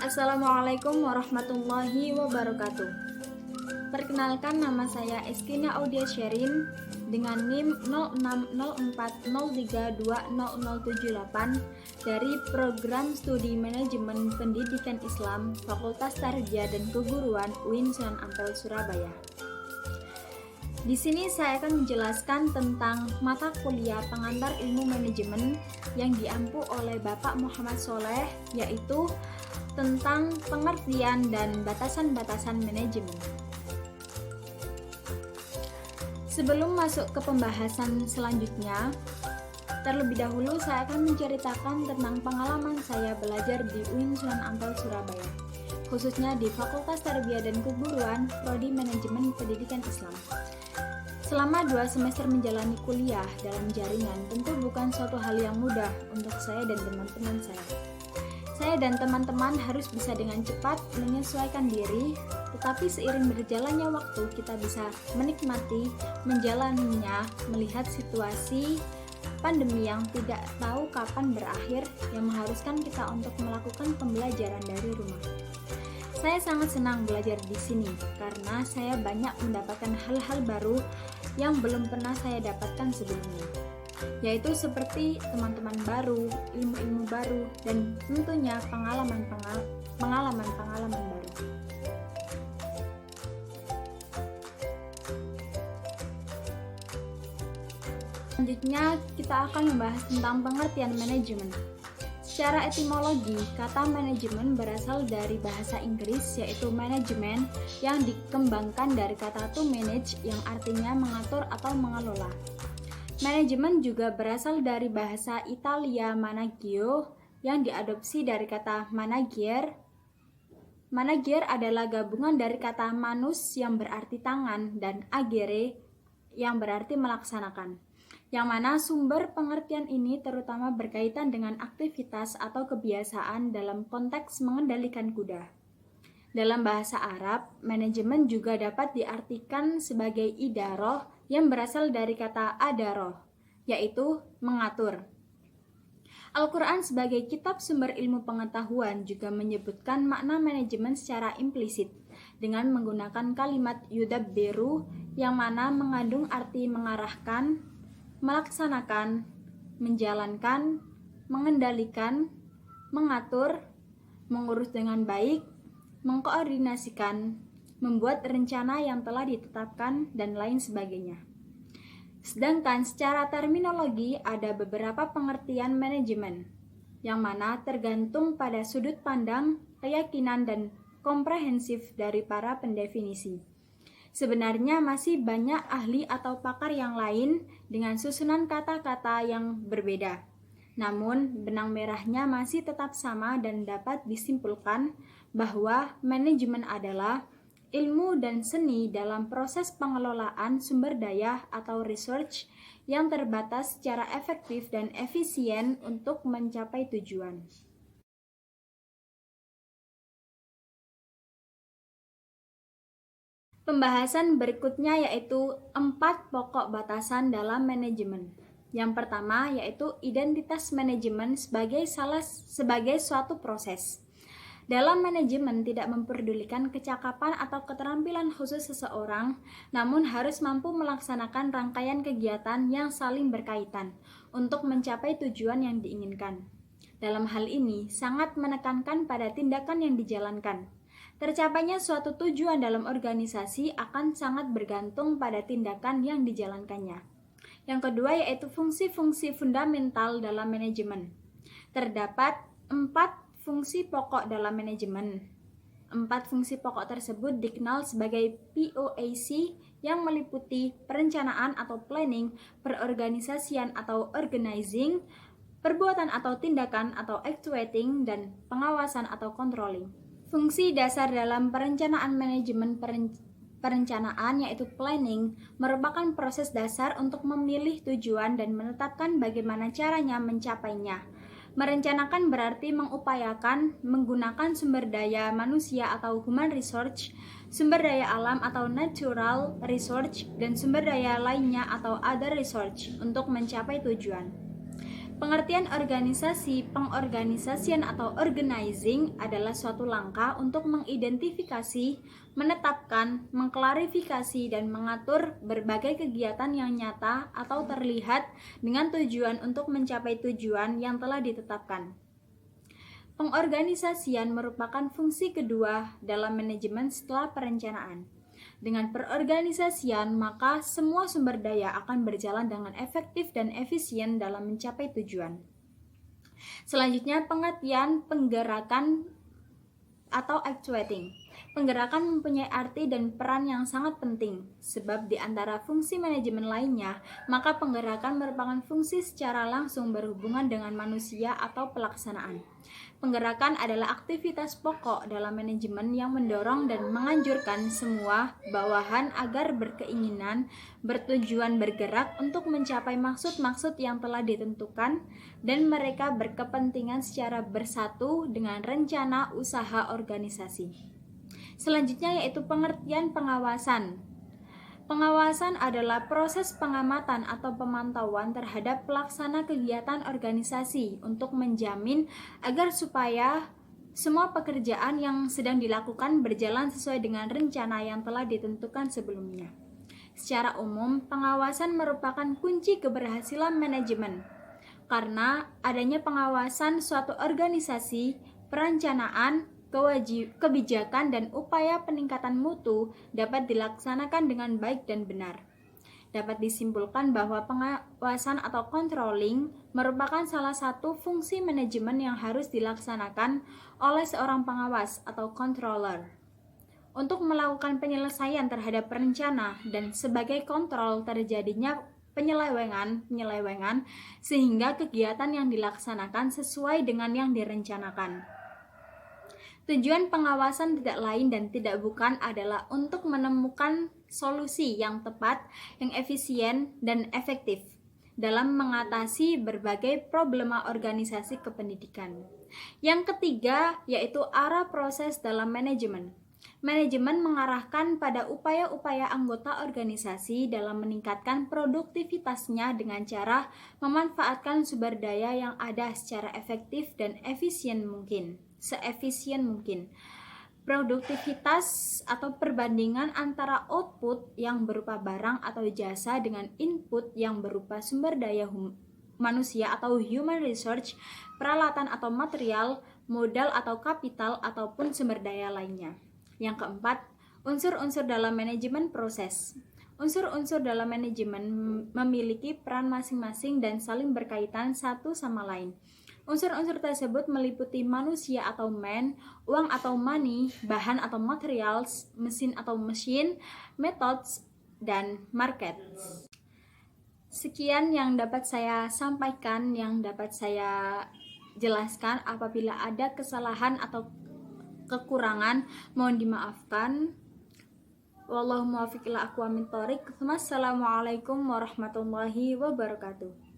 Assalamualaikum warahmatullahi wabarakatuh. Perkenalkan, nama saya Eskina Audia Sherin dengan NIM 0604032078 dari Program Studi Manajemen Pendidikan Islam Fakultas Tarbiyah dan Keguruan UIN Sunan Ampel, Surabaya. Di sini saya akan menjelaskan tentang mata kuliah pengantar ilmu manajemen yang diampu oleh Bapak Muhammad Soleh, yaitu tentang pengertian dan batasan-batasan manajemen. Sebelum masuk ke pembahasan selanjutnya, terlebih dahulu saya akan menceritakan tentang pengalaman saya belajar di UIN Sunan Ampel, Surabaya, khususnya di Fakultas Tarbiyah dan Keguruan Prodi Manajemen Pendidikan Islam. Selama 2 semester menjalani kuliah dalam jaringan tentu bukan suatu hal yang mudah untuk saya dan teman-teman saya. Saya dan teman-teman harus bisa dengan cepat menyesuaikan diri, tetapi seiring berjalannya waktu kita bisa menikmati, menjalaninya, melihat situasi pandemi yang tidak tahu kapan berakhir yang mengharuskan kita untuk melakukan pembelajaran dari rumah. Saya sangat senang belajar di sini karena saya banyak mendapatkan hal-hal baru yang belum pernah saya dapatkan sebelumnya, yaitu seperti teman-teman baru, ilmu-ilmu baru, dan tentunya pengalaman-pengalaman baru. Selanjutnya kita akan membahas tentang pengertian manajemen. Secara etimologi, kata manajemen berasal dari bahasa Inggris yaitu management yang dikembangkan dari kata to manage yang artinya mengatur atau mengelola. Manajemen juga berasal dari bahasa Italia managio yang diadopsi dari kata manager. Manager adalah gabungan dari kata manus yang berarti tangan dan agere yang berarti melaksanakan, yang mana sumber pengertian ini terutama berkaitan dengan aktivitas atau kebiasaan dalam konteks mengendalikan kuda. Dalam bahasa Arab, manajemen juga dapat diartikan sebagai idaroh yang berasal dari kata adaroh, yaitu mengatur. Al-Quran sebagai kitab sumber ilmu pengetahuan juga menyebutkan makna manajemen secara implisit dengan menggunakan kalimat yudabbiru yang mana mengandung arti mengarahkan, melaksanakan, menjalankan, mengendalikan, mengatur, mengurus dengan baik, mengkoordinasikan, membuat rencana yang telah ditetapkan, dan lain sebagainya. Sedangkan secara terminologi ada beberapa pengertian manajemen, yang mana tergantung pada sudut pandang, keyakinan, dan komprehensif dari para pendefinisi. Sebenarnya masih banyak ahli atau pakar yang lain dengan susunan kata-kata yang berbeda. Namun, benang merahnya masih tetap sama dan dapat disimpulkan bahwa manajemen adalah ilmu dan seni dalam proses pengelolaan sumber daya atau research yang terbatas secara efektif dan efisien untuk mencapai tujuan. Pembahasan berikutnya yaitu 4 pokok batasan dalam manajemen. Yang pertama yaitu identitas manajemen sebagai suatu proses. Dalam manajemen tidak memperdulikan kecakapan atau keterampilan khusus seseorang, namun harus mampu melaksanakan rangkaian kegiatan yang saling berkaitan untuk mencapai tujuan yang diinginkan. Dalam hal ini, sangat menekankan pada tindakan yang dijalankan. Tercapainya suatu tujuan dalam organisasi akan sangat bergantung pada tindakan yang dijalankannya. Yang kedua yaitu fungsi-fungsi fundamental dalam manajemen. Terdapat 4 fungsi pokok dalam manajemen. 4 fungsi pokok tersebut dikenal sebagai POAC yang meliputi perencanaan atau planning, perorganisasian atau organizing, perbuatan atau tindakan atau actuating, dan pengawasan atau controlling. Fungsi dasar dalam perencanaan manajemen perencanaan yaitu planning merupakan proses dasar untuk memilih tujuan dan menetapkan bagaimana caranya mencapainya. Merencanakan berarti mengupayakan menggunakan sumber daya manusia atau human resource, sumber daya alam atau natural resource, dan sumber daya lainnya atau other resource untuk mencapai tujuan. Pengertian organisasi, pengorganisasian atau organizing adalah suatu langkah untuk mengidentifikasi, menetapkan, mengklarifikasi, dan mengatur berbagai kegiatan yang nyata atau terlihat dengan tujuan untuk mencapai tujuan yang telah ditetapkan. Pengorganisasian merupakan fungsi kedua dalam manajemen setelah perencanaan. Dengan perorganisasian, maka semua sumber daya akan berjalan dengan efektif dan efisien dalam mencapai tujuan. Selanjutnya, pengertian penggerakan atau actuating. Penggerakan mempunyai arti dan peran yang sangat penting, sebab di antara fungsi manajemen lainnya, maka penggerakan merupakan fungsi secara langsung berhubungan dengan manusia atau pelaksanaan. Penggerakan adalah aktivitas pokok dalam manajemen yang mendorong dan menganjurkan semua bawahan agar berkeinginan, bertujuan bergerak untuk mencapai maksud-maksud yang telah ditentukan, dan mereka berkepentingan secara bersatu dengan rencana usaha organisasi. Selanjutnya yaitu pengertian pengawasan. Pengawasan adalah proses pengamatan atau pemantauan terhadap pelaksana kegiatan organisasi untuk menjamin agar supaya semua pekerjaan yang sedang dilakukan berjalan sesuai dengan rencana yang telah ditentukan sebelumnya. Secara umum, pengawasan merupakan kunci keberhasilan manajemen. Karena adanya pengawasan suatu organisasi, perencanaan, kebijakan, dan upaya peningkatan mutu dapat dilaksanakan dengan baik dan benar. Dapat disimpulkan bahwa pengawasan atau controlling merupakan salah satu fungsi manajemen yang harus dilaksanakan oleh seorang pengawas atau controller untuk melakukan penyelesaian terhadap perencana dan sebagai kontrol terjadinya penyelewengan sehingga kegiatan yang dilaksanakan sesuai dengan yang direncanakan. Tujuan pengawasan tidak lain dan tidak bukan adalah untuk menemukan solusi yang tepat, yang efisien, dan efektif dalam mengatasi berbagai problema organisasi kependidikan. Yang ketiga yaitu arah proses dalam manajemen. Manajemen mengarahkan pada upaya-upaya anggota organisasi dalam meningkatkan produktivitasnya dengan cara memanfaatkan sumber daya yang ada secara efektif dan seefisien mungkin. Produktivitas atau perbandingan antara output yang berupa barang atau jasa dengan input yang berupa sumber daya manusia atau human resource, peralatan atau material, modal atau kapital, ataupun sumber daya lainnya. Yang keempat, unsur-unsur dalam manajemen proses. Unsur-unsur dalam manajemen memiliki peran masing-masing dan saling berkaitan satu sama lain. Unsur-unsur tersebut meliputi manusia atau man, uang atau money, bahan atau materials, mesin atau machine, methods, dan market. Sekian yang dapat saya sampaikan, yang dapat saya jelaskan. Apabila ada kesalahan atau kekurangan, mohon dimaafkan. Wallahu muwaffiq ila aqwamit thoriq. Wassalamualaikum warahmatullahi wabarakatuh.